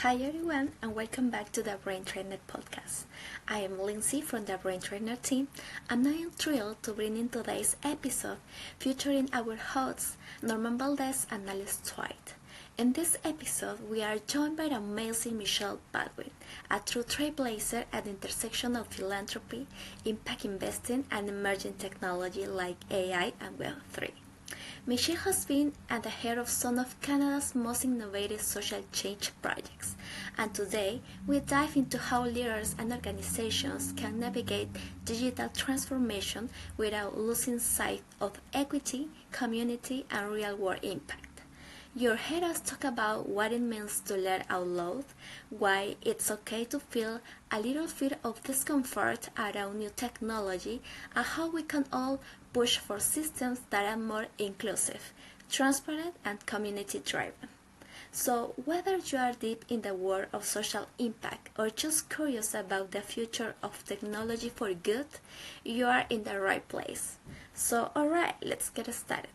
Hi everyone, and welcome back to the BrainTrainr Podcast. I am Lindsay from the BrainTrainr team, and I am thrilled to bring in today's episode featuring our hosts Norman Valdez and Alice Tveit. In this episode, we are joined by the amazing Michelle Baldwin, a true trailblazer at the intersection of philanthropy, impact investing, and emerging technology like AI and Web3. Michelle has been at the head of some of Canada's most innovative social change projects, and today we dive into how leaders and organizations can navigate digital transformation without losing sight of equity, community, and real-world impact. You'll hear us talk about what it means to learn out loud, why it's okay to feel a little bit of discomfort around new technology, and how we can all push for systems that are more inclusive, transparent, and community-driven. So, whether you are deep in the world of social impact or just curious about the future of technology for good, you are in the right place. So, alright, let's get started.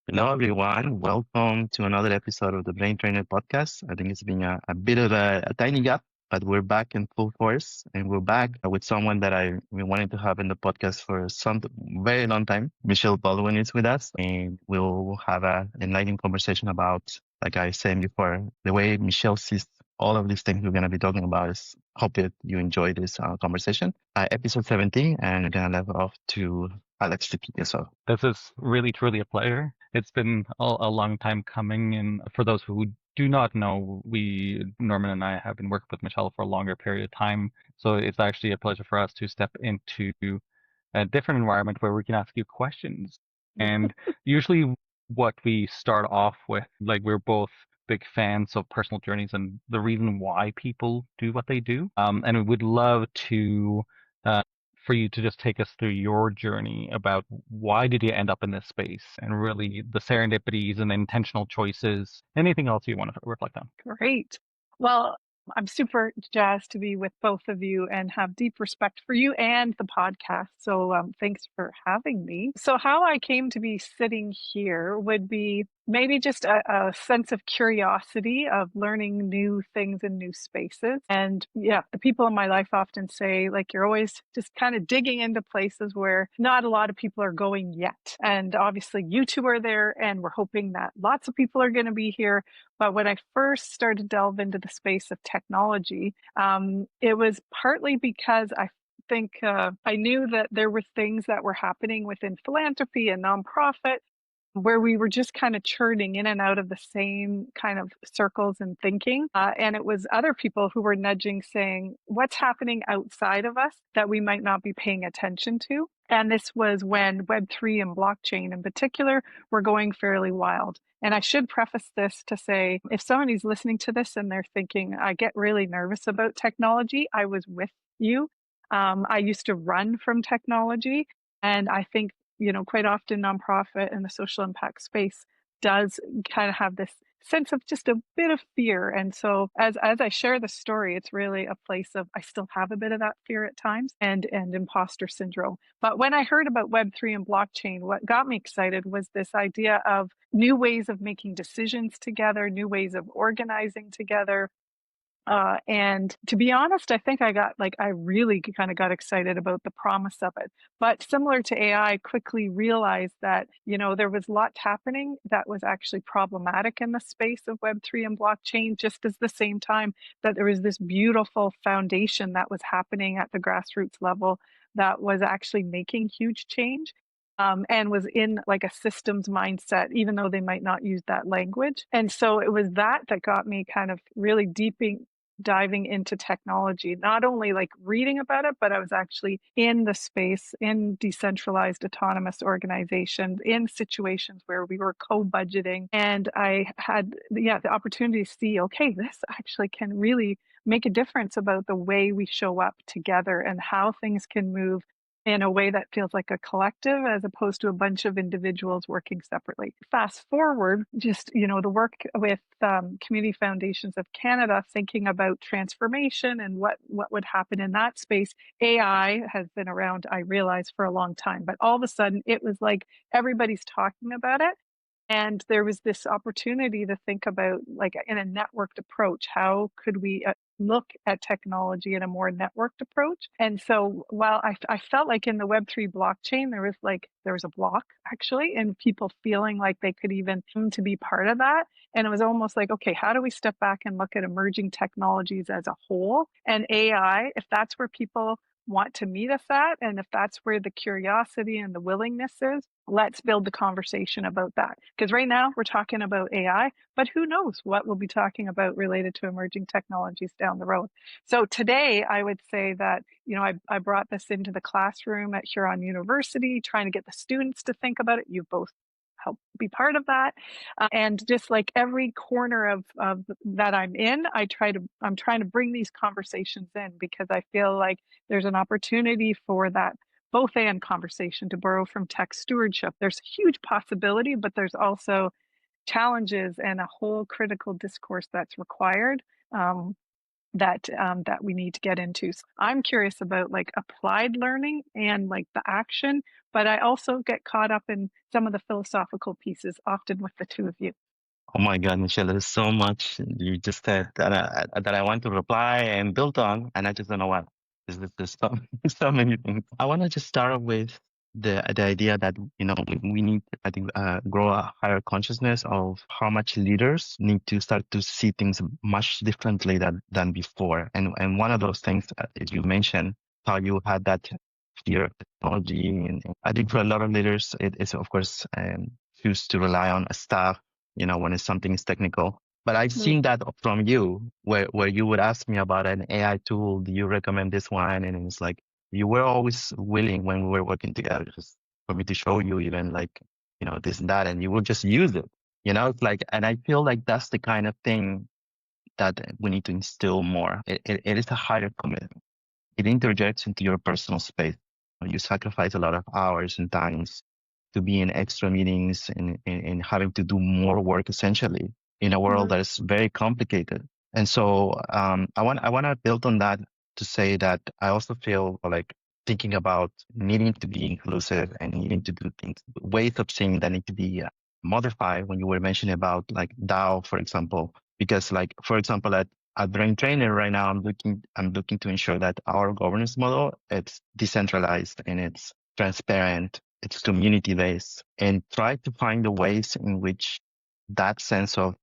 Hello, everyone. Welcome to another episode of the BrainTrainr Podcast. I think it's been a bit of a tiny gap, but we're back in full force, and we're back with someone that I've been wanting to have in the podcast for some very long time. Michelle Baldwin is with us, and we'll have an enlightening conversation about, like I said before, the way Michelle sees all of these things we're going to be talking about. Is hope that you enjoy this conversation. Episode 17, and we're going to level off to Alex to kick us off. This is really, truly a pleasure. It's been a long time coming, and for those who do not know, Norman and I have been working with Michelle for a longer period of time. So it's actually a pleasure for us to step into a different environment where we can ask you questions. And usually what we start off with, like, we're both big fans of personal journeys and the reason why people do what they do. And we would love to for you to just take us through your journey about why did you end up in this space and really the serendipities and the intentional choices, anything else you want to reflect on. Great. Well, I'm super jazzed to be with both of you and have deep respect for you and the podcast. So thanks for having me. So how I came to be sitting here would be maybe just a sense of curiosity of learning new things in new spaces. And yeah, the people in my life often say, like, you're always just kind of digging into places where not a lot of people are going yet. And obviously you two are there, and we're hoping that lots of people are going to be here. But when I first started to delve into the space of technology, it was partly because I think I knew that there were things that were happening within philanthropy and nonprofit where we were just kind of churning in and out of the same kind of circles and thinking. And it was other people who were nudging, saying, what's happening outside of us that we might not be paying attention to? And this was when Web3 and blockchain in particular were going fairly wild. And I should preface this to say, if somebody's listening to this and they're thinking, I get really nervous about technology, I was with you. I used to run from technology. And I think, quite often nonprofit and the social impact space does kind of have this sense of just a bit of fear. And so as I share the story, it's really a place of, I still have a bit of that fear at times and imposter syndrome. But when I heard about Web3 and blockchain, what got me excited was this idea of new ways of making decisions together, new ways of organizing together. And to be honest, I think I really kind of got excited about the promise of it. But similar to AI, I quickly realized that, there was lots happening that was actually problematic in the space of Web3 and blockchain, just as the same time that there was this beautiful foundation that was happening at the grassroots level that was actually making huge change. And was in like a systems mindset, even though they might not use that language. And so it was that got me kind of really diving into technology, not only like reading about it, but I was actually in the space, in decentralized autonomous organizations, in situations where we were co-budgeting. And I had the opportunity to see, okay, this actually can really make a difference about the way we show up together and how things can move in a way that feels like a collective as opposed to a bunch of individuals working separately. Fast forward, just, the work with Community Foundations of Canada, thinking about transformation and what would happen in that space. AI has been around, I realize, for a long time, but all of a sudden it was like everybody's talking about it. And there was this opportunity to think about, like, in a networked approach, how could we look at technology in a more networked approach? And so while I felt like in the Web3 blockchain, there was a block actually, and people feeling like they could even come to be part of that. And it was almost like, okay, how do we step back and look at emerging technologies as a whole? And AI, if that's where people want to meet us at, and if that's where the curiosity and the willingness is, let's build the conversation about that. Because right now we're talking about AI, but who knows what we'll be talking about related to emerging technologies down the road. So today I would say that, I brought this into the classroom at Huron University, trying to get the students to think about it. You've both helped be part of that. And just like every corner of that I'm in, I'm trying to bring these conversations in, because I feel like there's an opportunity for that both and conversation, to borrow from tech stewardship. There's a huge possibility, but there's also challenges and a whole critical discourse that's required, that we need to get into. So I'm curious about like applied learning and like the action, but I also get caught up in some of the philosophical pieces, often with the two of you. Oh my God, Michelle, there's so much you just said that I want to reply and build on, and I just don't know what. There's so, so many things. I want to just start with the idea that we need, I think, grow a higher consciousness of how much leaders need to start to see things much differently than before. And one of those things, as you mentioned, how you had that fear of technology, and I think for a lot of leaders, it is of course choose to rely on a staff when it's something is technical. But I've seen that from you, where you would ask me about an AI tool. Do you recommend this one? And it's like, you were always willing when we were working together, just for me to show you even like, this and that, and you will just use it. It's like, and I feel like that's the kind of thing that we need to instill more. It is a higher commitment. It interjects into your personal space. You sacrifice a lot of hours and times to be in extra meetings and having to do more work essentially in a world that is very complicated. And so I want to build on that to say that I also feel like thinking about needing to be inclusive and needing to do things, ways of saying that need to be modified. When you were mentioning about like DAO, for example, because like, for example, at BrainTrainr right now, I'm looking to ensure that our governance model, it's decentralized and it's transparent, it's community based, and try to find the ways in which that sense of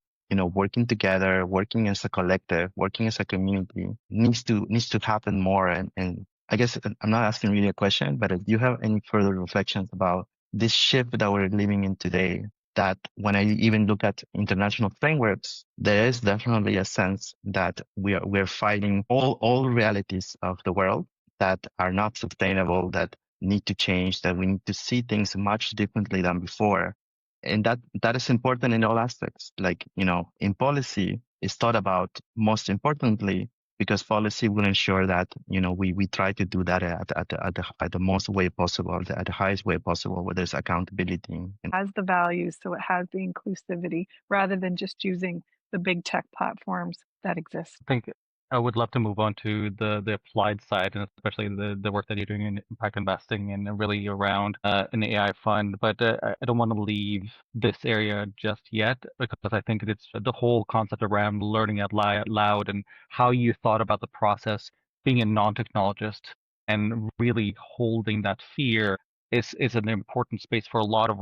working together, working as a collective, working as a community needs to happen more. And I guess I'm not asking really a question, but if you have any further reflections about this shift that we're living in today, that when I even look at international frameworks, there is definitely a sense that we're fighting all realities of the world that are not sustainable, that need to change, that we need to see things much differently than before. And that is important in all aspects. Like, in policy, it's thought about most importantly, because policy will ensure that, we try to do that at the most way possible, at the highest way possible, where there's accountability. It has the values, so it has the inclusivity, rather than just using the big tech platforms that exist. I think I would love to move on to the applied side, and especially the work that you're doing in impact investing and really around an AI fund. But I don't want to leave this area just yet, because I think it's the whole concept around learning out loud and how you thought about the process, being a non-technologist and really holding that fear is an important space for a lot of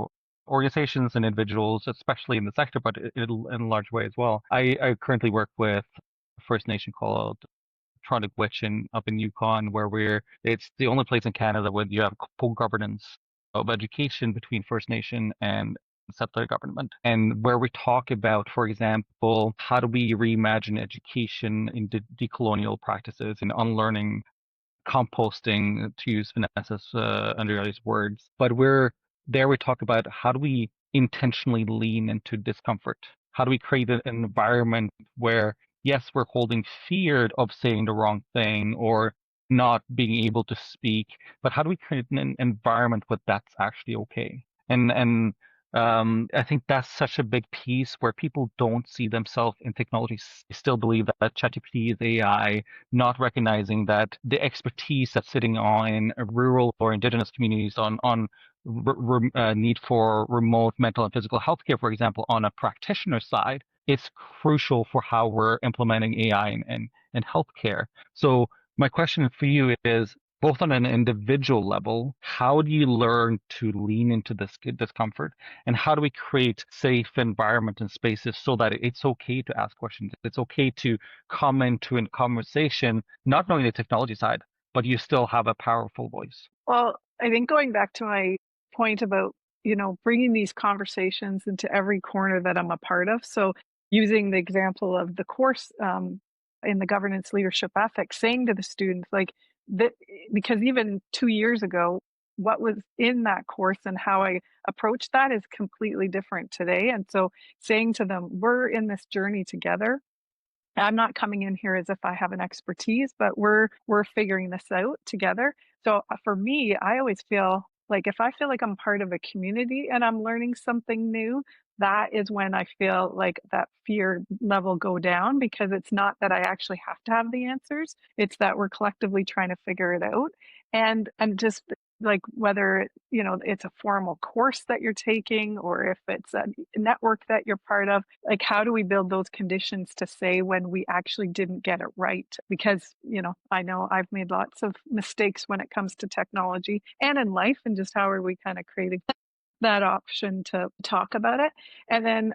organizations and individuals, especially in the sector, but in a large way as well. I currently work with First Nation called Tronic Witch up in Yukon, where it's the only place in Canada where you have co-governance of education between First Nation and settler government, and where we talk about, for example, how do we reimagine education in decolonial practices and unlearning composting, to use Vanessa's Andrea's words. But we talk about how do we intentionally lean into discomfort? How do we create an environment where, yes, we're holding fear of saying the wrong thing or not being able to speak, but how do we create an environment where that's actually okay? And I think that's such a big piece where people don't see themselves in technology. They still believe that ChatGPT is AI, not recognizing that the expertise that's sitting on rural or indigenous communities on need for remote mental and physical health care, for example, on a practitioner side, it's crucial for how we're implementing AI in healthcare. So my question for you is, both on an individual level, how do you learn to lean into this discomfort? And how do we create safe environment and spaces so that it's okay to ask questions? It's okay to comment to a conversation, not knowing the technology side, but you still have a powerful voice. Well, I think going back to my point about, bringing these conversations into every corner that I'm a part of. So using the example of the course in the governance leadership ethics, saying to the students, like, that, because even 2 years ago, what was in that course and how I approached that is completely different today. And so saying to them, we're in this journey together. I'm not coming in here as if I have an expertise, but we're figuring this out together. So for me, I always feel like if I feel like I'm part of a community and I'm learning something new, that is when I feel like that fear level go down, because it's not that I actually have to have the answers. It's that we're collectively trying to figure it out. And just like whether it's a formal course that you're taking or if it's a network that you're part of, like how do we build those conditions to say when we actually didn't get it right? Because I know I've made lots of mistakes when it comes to technology and in life, and just how are we kind of creating that option to talk about it. And then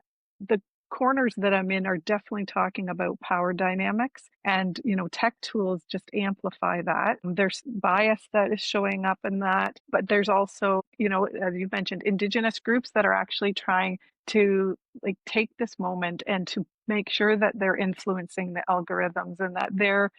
the corners that I'm in are definitely talking about power dynamics, and tech tools just amplify that. There's bias that is showing up in that, but there's also, as you mentioned, indigenous groups that are actually trying to like take this moment and to make sure that they're influencing the algorithms and that they're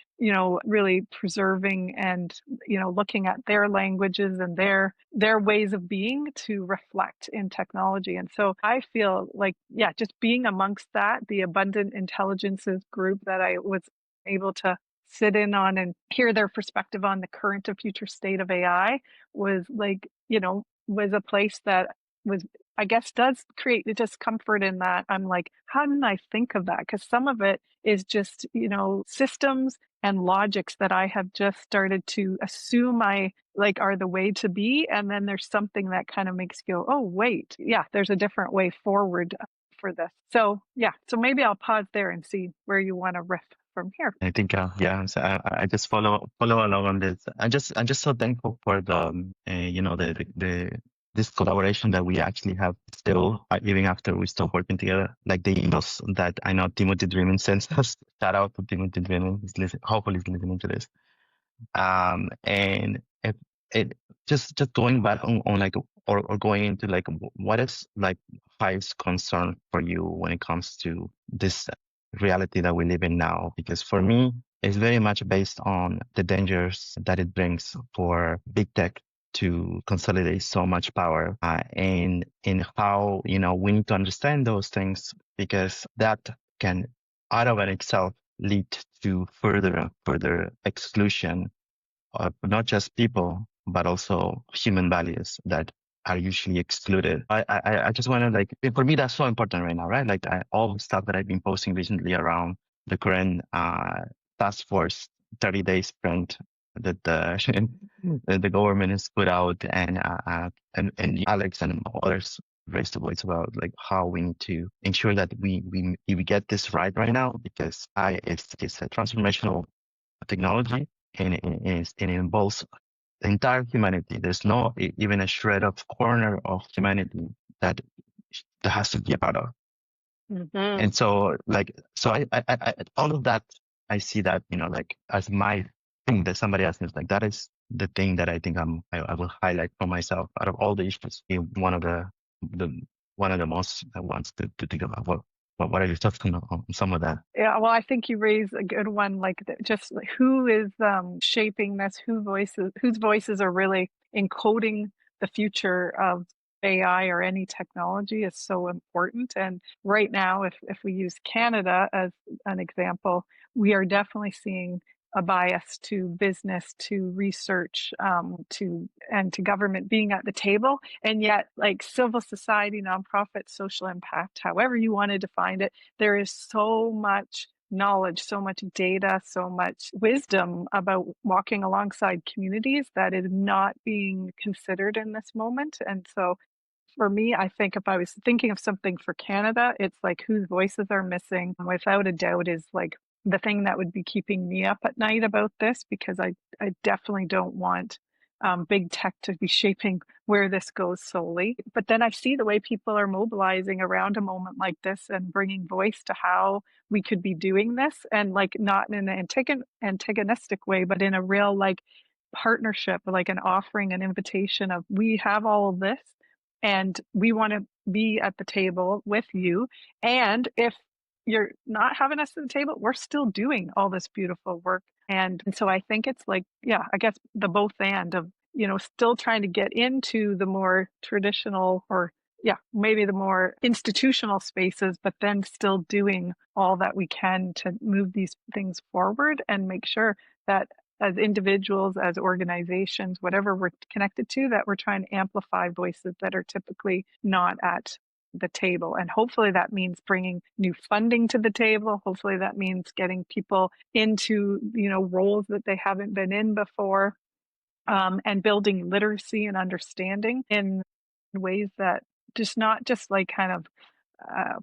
really preserving and looking at their languages and their ways of being to reflect in technology. And so I feel like, yeah, just being amongst that, the abundant intelligences group that I was able to sit in on and hear their perspective on the current and future state of AI was like, was a place that was, I guess, does create the discomfort in that. I'm like, how didn't I think of that? Because some of it is just, systems and logics that I have just started to assume I like are the way to be. And then there's something that kind of makes you go, oh, wait, yeah, there's a different way forward for this. So, yeah, so maybe I'll pause there and see where you want to riff from here. I think, yeah, so I just follow along on this. I'm just so thankful for the, this collaboration that we actually have still, even after we stop working together. Like the emails that I know Timothy Dreamin sends us. Shout out to Timothy Dreamin. Hopefully he's listening to this. And if it just going back on like, or going into like, what is like highest concern for you when it comes to this reality that we live in now? Because for me, it's very much based on the dangers that it brings for big tech to consolidate so much power, and in how, we need to understand those things, because that can out of itself lead to further exclusion of not just people, but also human values that are usually excluded. I just want to like, for me, that's so important right now, right? Like all the stuff that I've been posting recently around the current task force 30-day sprint that the government has put out, and Alex and others raised the voice about like how we need to ensure that we get this right now, because it's a transformational technology, and it involves the entire humanity. There's no even a shred of corner of humanity that has to be a part of. Mm-hmm. And so like, so I all of that, I see that, like as my thing that somebody else is like, that is the thing that I think I will highlight for myself out of all the issues. One of the most I want to think about. What are your thoughts on some of that? Yeah, well, I think you raise a good one, like just like who is shaping this, whose voices are really encoding the future of AI or any technology is so important. And right now, if we use Canada as an example, we are definitely seeing a bias to business, to research, to government being at the table. And yet, like civil society, nonprofit, social impact, however you want to define it, there is so much knowledge, so much data, so much wisdom about walking alongside communities that is not being considered in this moment. And so for me, I think if I was thinking of something for Canada, it's like whose voices are missing, without a doubt, is like the thing that would be keeping me up at night about this, because I definitely don't want big tech to be shaping where this goes solely. But then I see the way people are mobilizing around a moment like this and bringing voice to how we could be doing this, and like not in an antagonistic way, but in a real like partnership, like an offering, an invitation of we have all of this and we want to be at the table with you. And if you're not having us at the table, we're still doing all this beautiful work. And so I think it's like, yeah, I guess the both and of, still trying to get into the more traditional, or yeah, maybe the more institutional spaces, but then still doing all that we can to move these things forward and make sure that as individuals, as organizations, whatever we're connected to, that we're trying to amplify voices that are typically not at the table. And hopefully that means bringing new funding to the table. Hopefully that means getting people into, roles that they haven't been in before, and building literacy and understanding in ways that not just like kind of,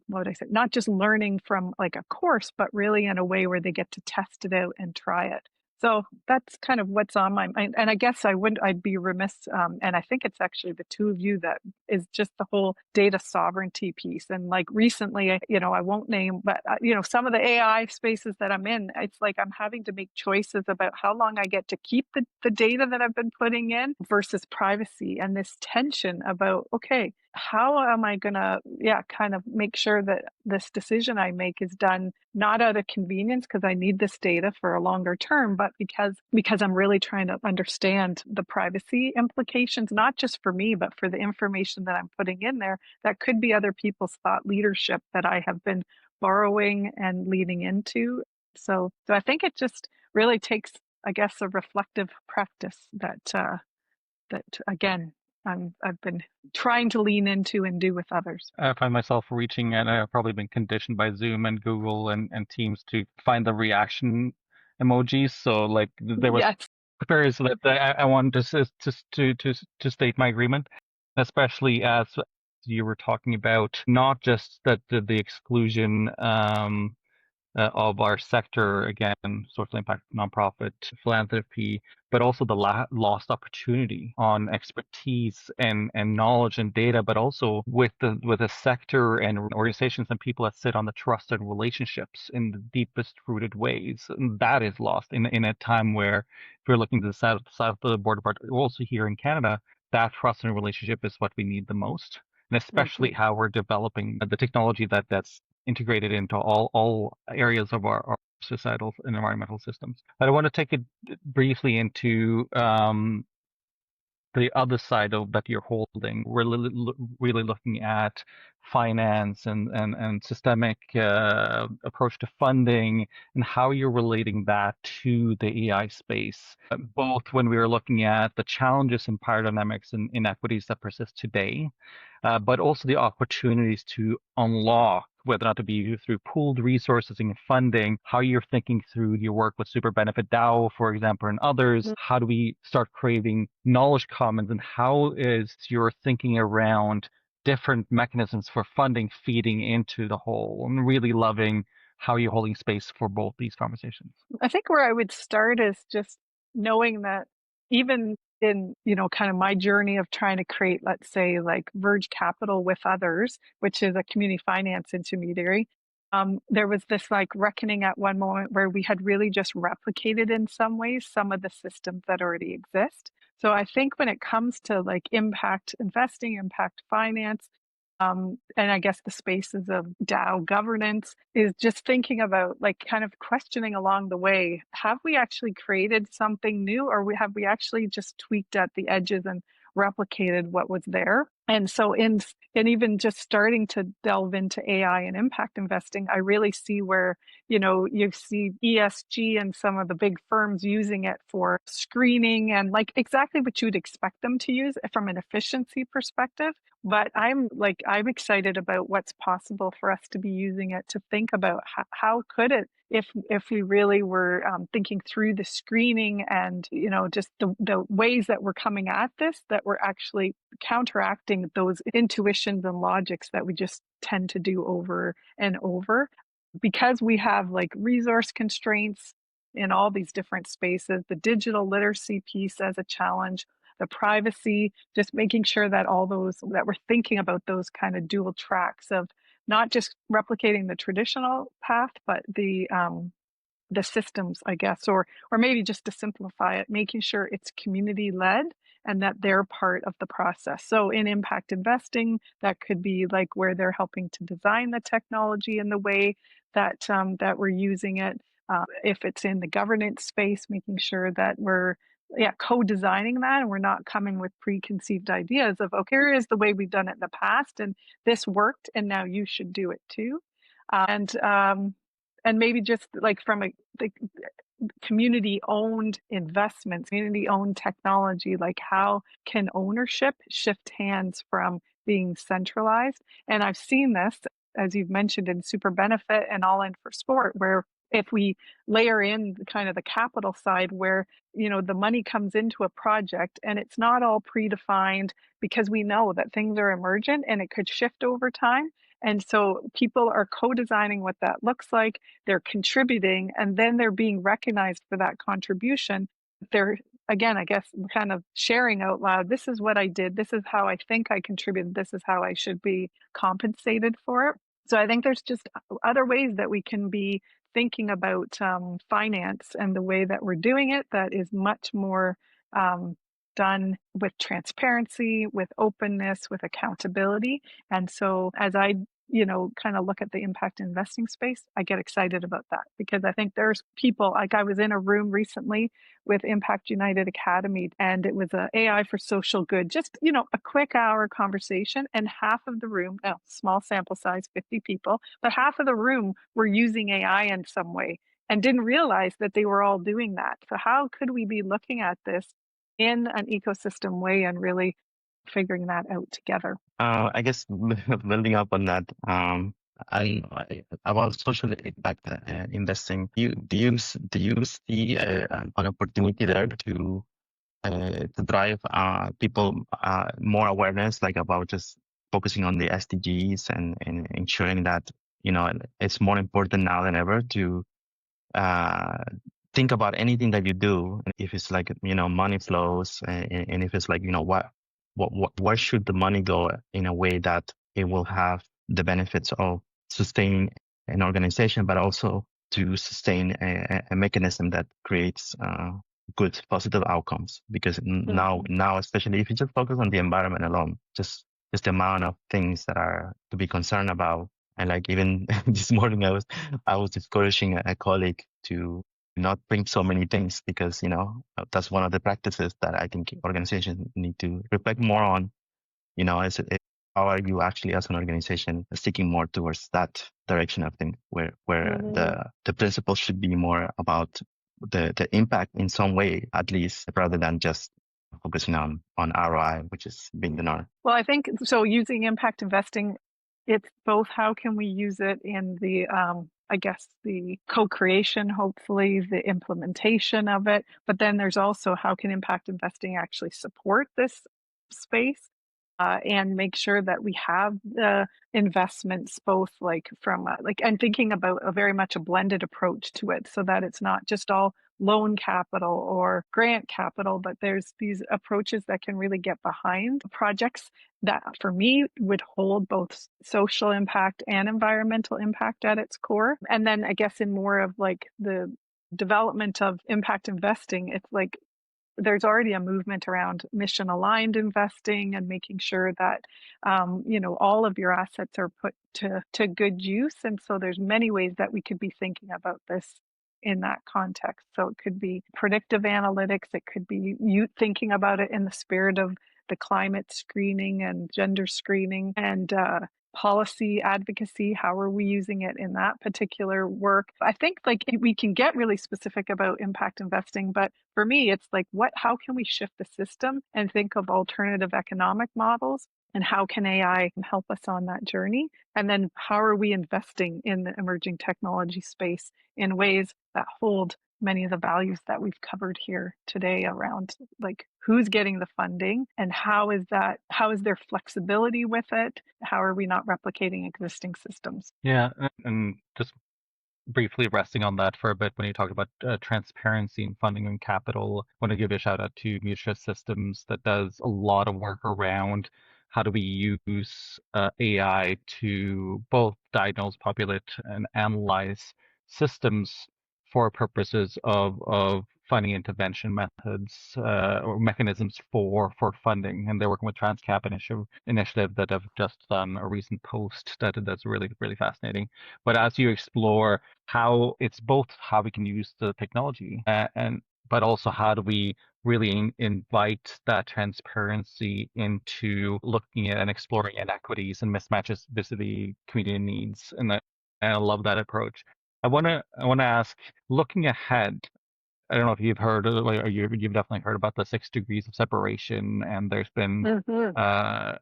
what would I say, not just learning from like a course, but really in a way where they get to test it out and try it. So that's kind of what's on my mind. And I guess I'd be remiss, and I think it's actually the two of you, that is just the whole data sovereignty piece. And like recently, I won't name, but some of the AI spaces that I'm in, it's like I'm having to make choices about how long I get to keep the data that I've been putting in versus privacy, and this tension about, okay, how am I going to, kind of make sure that this decision I make is done not out of convenience because I need this data for a longer term, but because I'm really trying to understand the privacy implications, not just for me, but for the information that I'm putting in there that could be other people's thought leadership that I have been borrowing and leading into. So I think it just really takes, I guess, a reflective practice that again, I've been trying to lean into and do with others. I find myself reaching, and I've probably been conditioned by Zoom and Google and Teams to find the reaction emojis. So like there was periods that I wanted to state my agreement, especially as you were talking about not just that the exclusion of our sector, again, social impact, nonprofit, philanthropy, but also the lost opportunity on expertise and knowledge and data, but also with a sector and organizations and people that sit on the trusted relationships in the deepest rooted ways. And that is lost in a time where, if you're looking to the south of the border, but also here in Canada, that trusted relationship is what we need the most. And especially how we're developing the technology that's integrated into all areas of our societal and environmental systems. But I want to take it briefly into the other side of that you're holding. We're really looking at finance and systemic approach to funding and how you're relating that to the AI space, both when we are looking at the challenges and power dynamics and inequities that persist today, but also the opportunities to unlock, whether or not to be through pooled resources and funding, how you're thinking through your work with Super Benefit DAO, for example, and others. How do we start creating knowledge commons, and how is your thinking around different mechanisms for funding feeding into the whole? I'm really loving how you're holding space for both these conversations. I think where I would start is just knowing that even in, kind of my journey of trying to create, let's say, like Verge Capital with others, which is a community finance intermediary, there was this like reckoning at one moment where we had really just replicated in some ways some of the systems that already exist. So I think when it comes to like impact investing, impact finance, and I guess the spaces of DAO governance, is just thinking about like kind of questioning along the way, have we actually created something new, or have we actually just tweaked at the edges and replicated what was there? And so and even just starting to delve into AI and impact investing, I really see where, you see ESG and some of the big firms using it for screening and like exactly what you'd expect them to use from an efficiency perspective. But I'm excited about what's possible for us to be using it to think about how could it, if we really were thinking through the screening and just the ways that we're coming at this, that we're actually counteracting those intuitions and logics that we just tend to do over and over, because we have like resource constraints in all these different spaces, the digital literacy piece as a challenge, the privacy, just making sure that all those, that we're thinking about those kind of dual tracks of not just replicating the traditional path, but the systems, I guess, or maybe just to simplify it, making sure it's community led and that they're part of the process. So in impact investing, that could be like where they're helping to design the technology in the way that that we're using it. If it's in the governance space, making sure that we're co-designing that and we're not coming with preconceived ideas of, okay, here is the way we've done it in the past and this worked and now you should do it too. And maybe just like from the community owned investments, community owned technology, like how can ownership shift hands from being centralized? And I've seen this, as you've mentioned, in Super Benefit and All In for Sport, where if we layer in kind of the capital side where, the money comes into a project and it's not all predefined, because we know that things are emergent and it could shift over time. And so people are co-designing what that looks like, they're contributing, and then they're being recognized for that contribution. They're, again, I guess, kind of sharing out loud, this is what I did, this is how I think I contributed, this is how I should be compensated for it. So I think there's just other ways that we can be thinking about finance and the way that we're doing it that is much more done with transparency, with openness, with accountability. And so as I kind of look at the impact investing space, I get excited about that, because I think there's people, like I was in a room recently with Impact United Academy, and it was a AI for social good, just, a quick hour conversation, and half of the room, now small sample size, 50 people, but half of the room were using AI in some way and didn't realize that they were all doing that. So how could we be looking at this in an ecosystem way and really figuring that out together? I guess building up on that, about social impact investing, do you see an opportunity there to drive people more awareness, like about just focusing on the SDGs and ensuring that it's more important now than ever to think about anything that you do, if it's like money flows, and if it's like where should the money go in a way that it will have the benefits of sustaining an organization, but also to sustain a mechanism that creates good positive outcomes. Because now especially if you just focus on the environment alone, just the amount of things that are to be concerned about. And like even this morning I was discouraging a colleague to not bring so many things, because that's one of the practices that I think organizations need to reflect more on. How are you actually as an organization sticking more towards that direction of things, where the principle should be more about the impact in some way, at least, rather than just focusing on ROI, which is being the norm. Well, I think so. Using impact investing, it's both how can we use it in the I guess the co-creation, hopefully the implementation of it, but then there's also how can impact investing actually support this space and make sure that we have the investments both like from and thinking about a very much a blended approach to it, so that it's not just all loan capital or grant capital, but there's these approaches that can really get behind projects that for me would hold both social impact and environmental impact at its core. And then I guess in more of like the development of impact investing, it's like there's already a movement around mission aligned investing and making sure that all of your assets are put to good use. And so there's many ways that we could be thinking about this in that context. So it could be predictive analytics, it could be you thinking about it in the spirit of the climate screening and gender screening and policy advocacy. How are we using it in that particular work? I think like we can get really specific about impact investing, but for me, it's like how can we shift the system and think of alternative economic models? And how can AI help us on that journey? And then how are we investing in the emerging technology space in ways that hold many of the values that we've covered here today around like who's getting the funding and how is there flexibility with it? How are we not replicating existing systems? Yeah, and just briefly resting on that for a bit when you talked about transparency in funding and capital, I want to give a shout out to Mutual Systems that does a lot of work around how do we use AI to both diagnose, populate, and analyze systems for purposes of funding intervention methods or mechanisms for funding. And they're working with TransCap initiative that have just done a recent post that's really, really fascinating. But as you explore how it's both how we can use the technology but also how do we really invite that transparency into looking at and exploring inequities and mismatches vis-a-vis community needs. And I love that approach. I want to ask, looking ahead, I don't know if you've heard or you've definitely heard about the 6 degrees of separation, and there's been I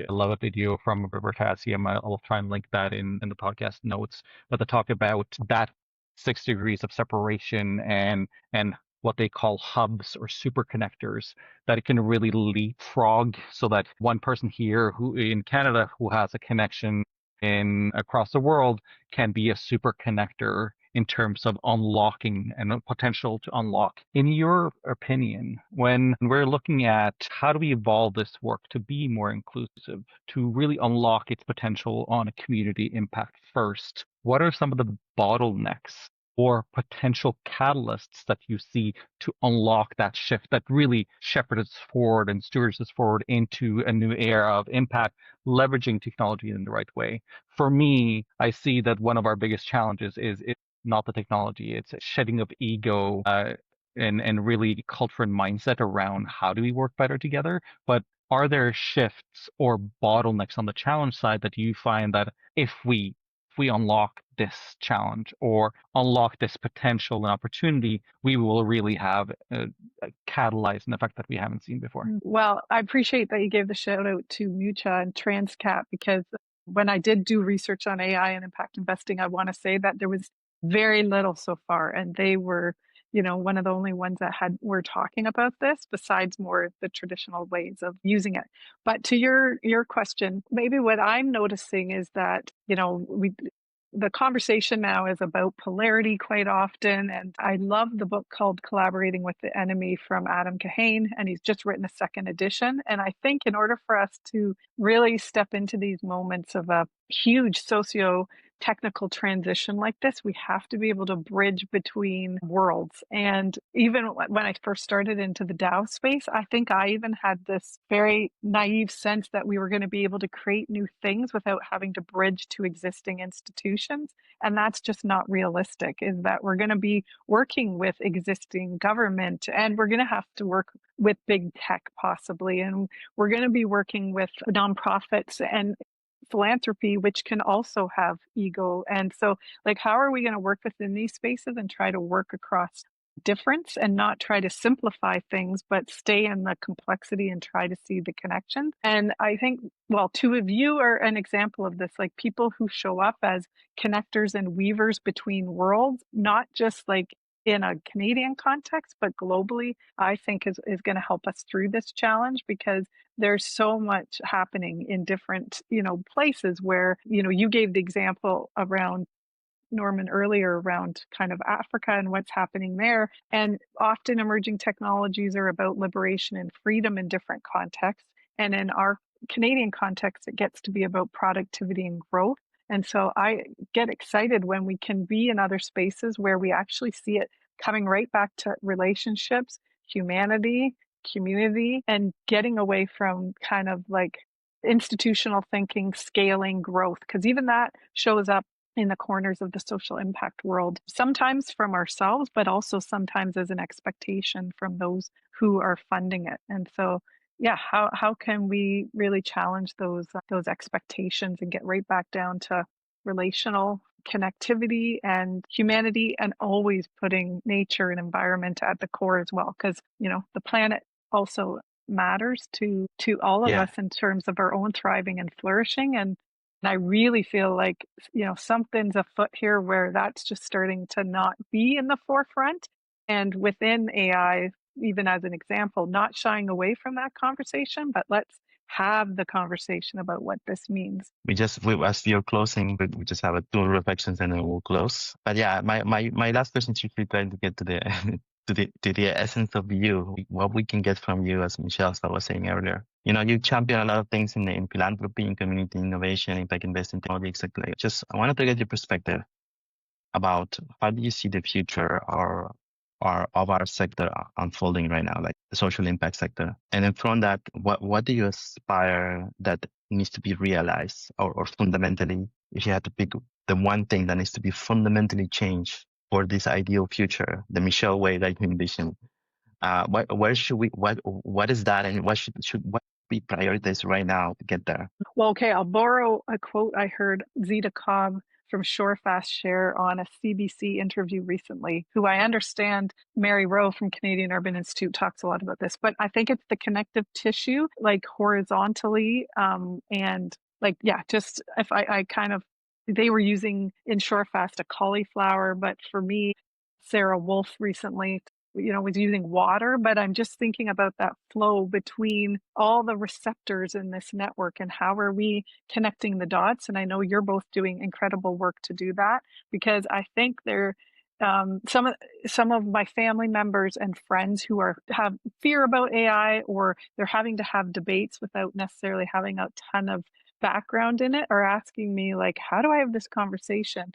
love a video from Potassium. I'll try and link that in the podcast notes, but they talk about that 6 degrees of separation and what they call hubs or super connectors, that it can really leapfrog so that one person here who in Canada who has a connection across the world can be a super connector in terms of unlocking and the potential to unlock. In your opinion, when we're looking at how do we evolve this work to be more inclusive, to really unlock its potential on a community impact first, what are some of the bottlenecks or potential catalysts that you see to unlock that shift that really shepherds us forward and steers us forward into a new era of impact, leveraging technology in the right way? For me, I see that one of our biggest challenges is not the technology, it's a shedding of ego and really culture and mindset around how do we work better together. But are there shifts or bottlenecks on the challenge side that you find that if we unlock this challenge or unlock this potential and opportunity, we will really have a catalyze an effect that we haven't seen before? Well, I appreciate that you gave the shout out to Mucha and TransCap, because when I did do research on AI and impact investing, I want to say that there was very little so far, and they were one of the only ones that were talking about this, besides more the traditional ways of using it. But to your question, maybe what I'm noticing is that the conversation now is about polarity quite often. And I love the book called Collaborating with the Enemy from Adam Kahane, and he's just written a second edition. And I think in order for us to really step into these moments of a huge socio-technical transition like this, we have to be able to bridge between worlds. And even when I first started into the DAO space, I think I even had this very naive sense that we were going to be able to create new things without having to bridge to existing institutions. And that's just not realistic, is that we're going to be working with existing government, and we're going to have to work with big tech possibly, and we're going to be working with nonprofits and philanthropy, which can also have ego. And so, like, how are we going to work within these spaces and try to work across difference and not try to simplify things, but stay in the complexity and try to see the connection? And I think, well, two of you are an example of this, like people who show up as connectors and weavers between worlds, not just like in a Canadian context, but globally, I think is going to help us through this challenge, because there's so much happening in different, places where, you gave the example around Norman earlier around kind of Africa and what's happening there. And often emerging technologies are about liberation and freedom in different contexts. And in our Canadian context, it gets to be about productivity and growth. And so I get excited when we can be in other spaces where we actually see it coming right back to relationships, humanity, community, and getting away from kind of like institutional thinking, scaling growth, because even that shows up in the corners of the social impact world, sometimes from ourselves, but also sometimes as an expectation from those who are funding it. And so, yeah, how can we really challenge those expectations and get right back down to relational connectivity and humanity, and always putting nature and environment at the core as well, because the planet also matters to all of Yeah. us in terms of our own thriving and flourishing. And I really feel like something's afoot here where that's just starting to not be in the forefront. And within AI, even as an example, not shying away from that conversation, but let's have the conversation about what this means. As you're closing, we just have two reflections and then we'll close. But yeah, my last question is usually trying to get to the to the essence of you, what we can get from you, as Michelle was saying earlier. You champion a lot of things in philanthropy, in community innovation, impact investing, in technology, exactly. I wanted to get your perspective about how do you see the future or of our sector unfolding right now, like the social impact sector. And then from that, what do you aspire that needs to be realized or fundamentally, if you had to pick the one thing that needs to be fundamentally changed for this ideal future, the Michelle way that you envision, what is that, and what be prioritized right now to get there? Well, okay, I'll borrow a quote I heard Zita Cobb from Surefast share on a CBC interview recently, who I understand Mary Rowe from Canadian Urban Institute talks a lot about this, but I think it's the connective tissue, like horizontally, and like, yeah, just if I kind of, they were using in Surefast a cauliflower, but for me, Sarah Wolf recently was using water, but I'm just thinking about that flow between all the receptors in this network and how are we connecting the dots. And I know you're both doing incredible work to do that, because I think some of my family members and friends who have fear about AI, or they're having to have debates without necessarily having a ton of background in it, are asking me, like, how do I have this conversation?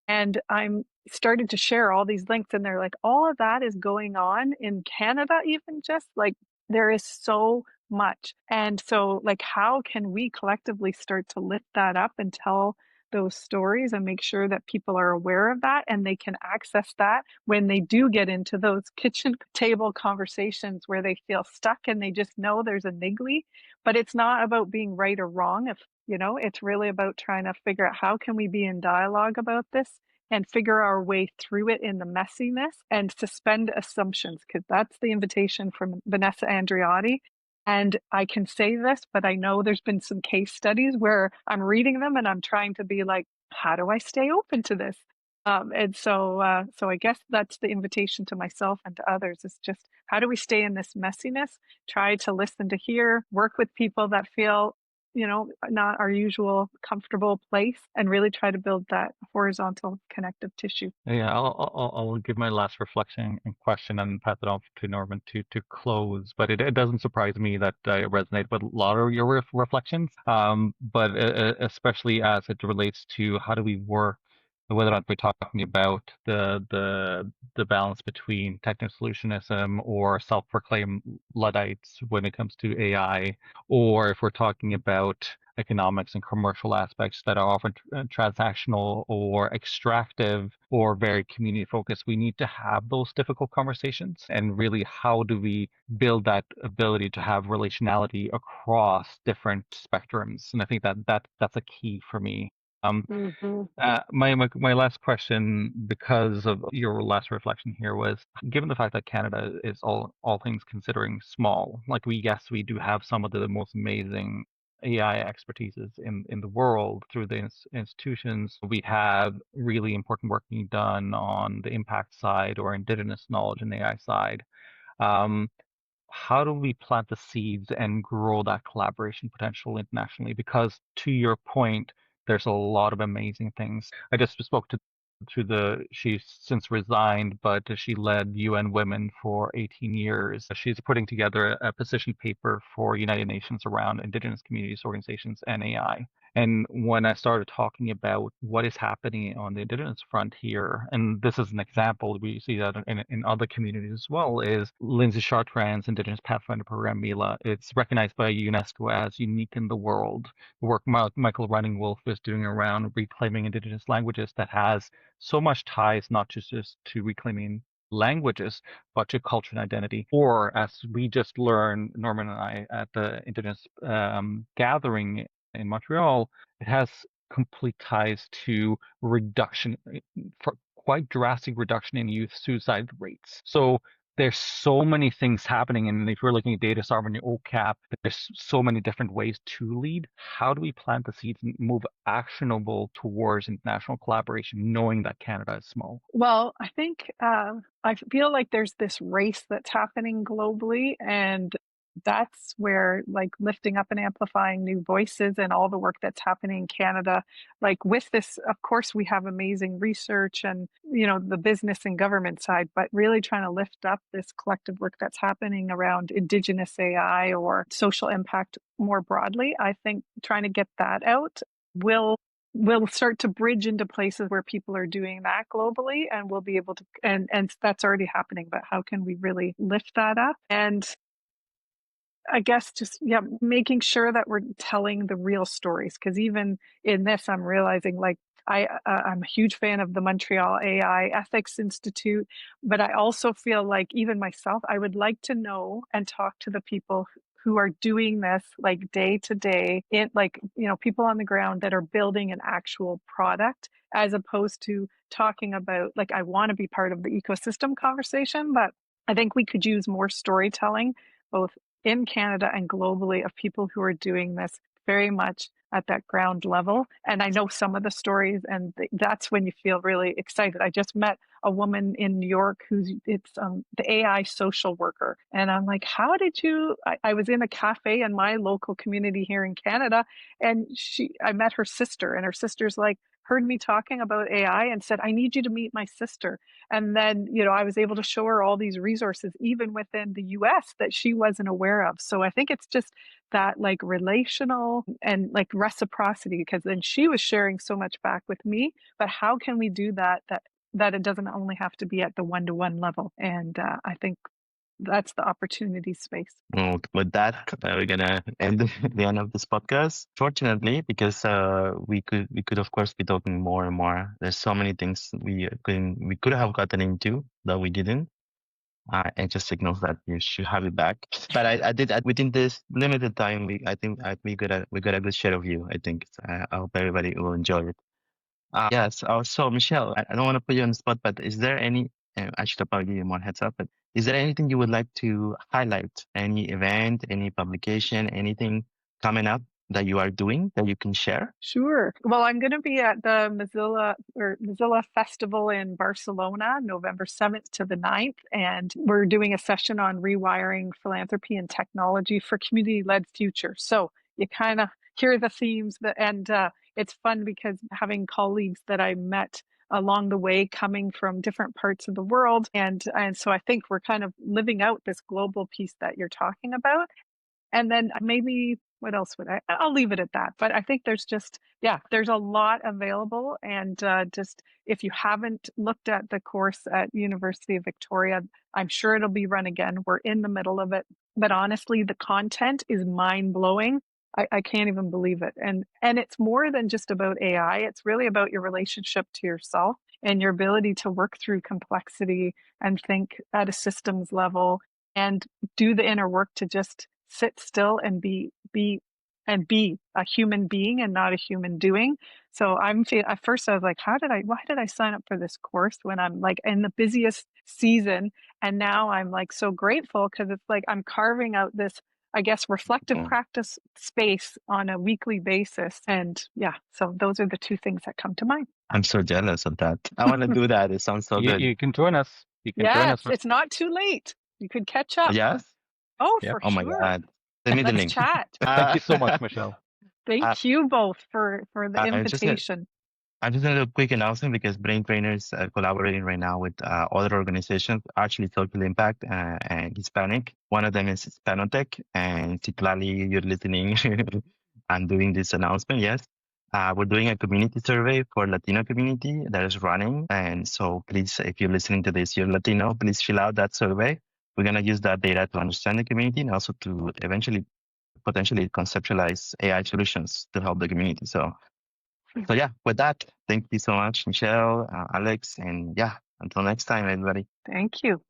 And I'm started to share all these links, and they're like, all of that is going on in Canada, even just like there is so much. And so, like, how can we collectively start to lift that up and tell those stories and make sure that people are aware of that and they can access that when they do get into those kitchen table conversations where they feel stuck and they just know there's a niggly. But it's not about being right or wrong. It's really about trying to figure out how can we be in dialogue about this and figure our way through it in the messiness and suspend assumptions, because that's the invitation from Vanessa Andreotti. And I can say this, but I know there's been some case studies where I'm reading them and I'm trying to be like, how do I stay open to this? And so I guess that's the invitation to myself and to others, is just how do we stay in this messiness, try to listen to hear, work with people that feel not our usual comfortable place, and really try to build that horizontal connective tissue. Yeah, I'll give my last reflection and question and pass it off to Norman to close. But it doesn't surprise me that I resonate with a lot of your reflections. But especially as it relates to how do we work, whether or not we're talking about the balance between techno-solutionism or self-proclaimed Luddites when it comes to AI, or if we're talking about economics and commercial aspects that are often transactional or extractive or very community focused. We need to have those difficult conversations, and really, how do we build that ability to have relationality across different spectrums? And I think that's a key for me. My last question, because of your last reflection here, was given the fact that Canada is all things considering small, like we do have some of the most amazing AI expertises in the world through the institutions. We have really important work being done on the impact side or indigenous knowledge and AI side. How do we plant the seeds and grow that collaboration potential internationally? Because to your point, there's a lot of amazing things. I just spoke she's since resigned, but she led UN Women for 18 years. She's putting together a position paper for United Nations around Indigenous communities, organizations, and AI. And when I started talking about what is happening on the Indigenous front here, and this is an example, we see that in other communities as well, is Lindsay Chartrand's Indigenous Pathfinder Program, MILA. It's recognized by UNESCO as unique in the world. The work Michael Running Wolf is doing around reclaiming Indigenous languages that has so much ties, not just to reclaiming languages, but to culture and identity. Or as we just learned, Norman and I, at the Indigenous gathering in Montreal, it has complete ties to reduction, for quite drastic reduction in youth suicide rates. So there's so many things happening, and if we're looking at data sovereignty, OCAP, there's so many different ways to lead. How do we plant the seeds and move actionable towards international collaboration, knowing that Canada is small? Well, I think I feel like there's this race that's happening globally, and that's where like lifting up and amplifying new voices and all the work that's happening in Canada, like with this, of course, we have amazing research and, the business and government side, but really trying to lift up this collective work that's happening around Indigenous AI or social impact more broadly. I think trying to get that out will start to bridge into places where people are doing that globally, and we'll be able to, and that's already happening, but how can we really lift that up? And I guess just, making sure that we're telling the real stories. Because even in this, I'm realizing like I'm a huge fan of the Montreal AI Ethics Institute, but I also feel like even myself, I would like to know and talk to the people who are doing this like day to day, people on the ground that are building an actual product, as opposed to talking about like, I want to be part of the ecosystem conversation, but I think we could use more storytelling, both in Canada and globally, of people who are doing this very much at that ground level. And I know some of the stories, and that's when you feel really excited. I just met a woman in New York it's the AI social worker. And I'm like, how did you, I was in a cafe in my local community here in Canada, and I met her sister, and her sister's like, heard me talking about AI and said, I need you to meet my sister. And then, I was able to show her all these resources, even within the US, that she wasn't aware of. So I think it's just that like relational and like reciprocity, because then she was sharing so much back with me. But how can we do that it doesn't only have to be at the one-to-one level? And I think that's the opportunity space. Well, with that, we're gonna end the end of this podcast. Fortunately, because we could of course be talking more and more. There's so many things we could have gotten into that we didn't. And just signals that you should have it back. But I did within this limited time. We got a good share of you. I think I hope everybody will enjoy it. Yes. So Michelle, I don't want to put you on the spot, but is there any? I should have probably give you more heads up. But is there anything you would like to highlight? Any event, any publication, anything coming up that you are doing that you can share? Sure. Well, I'm going to be at the Mozilla Festival in Barcelona, November 7th to the 9th. And we're doing a session on rewiring philanthropy and technology for community-led future. So you kind of hear the themes and it's fun because having colleagues that I met along the way coming from different parts of the world. And so I think we're kind of living out this global piece that you're talking about. And then maybe what else I'll leave it at that. But I think there's a lot available. And just if you haven't looked at the course at University of Victoria, I'm sure it'll be run again. We're in the middle of it. But honestly, the content is mind blowing. I can't even believe it. And it's more than just about AI. It's really about your relationship to yourself and your ability to work through complexity and think at a systems level and do the inner work to just sit still and be a human being and not a human doing. So at first I was like, why did I sign up for this course when I'm like in the busiest season? And now I'm like so grateful because it's like I'm carving out this, I guess, reflective practice space on a weekly basis. And so those are the two things that come to mind. I'm so jealous of that. I want to do that. It sounds so good. You can join us. It's not too late. You could catch up. Yes. Oh, Yep. for Oh my sure. God. Send me the Let's link. chat. Thank you so much, Michelle. Thank you both for the invitation. I'm just going to do a quick announcement because BrainTrainr is collaborating right now with other organizations, actually Social Impact and Hispanic. One of them is Hispanotech, and Citlali, you're listening. I'm doing this announcement, yes. We're doing a community survey for Latino community that is running. And so please, if you're listening to this, you're Latino, please fill out that survey. We're going to use that data to understand the community and also to eventually potentially conceptualize AI solutions to help the community. So yeah, with that, thank you so much, Michelle, Alex, and Until next time, everybody. Thank you.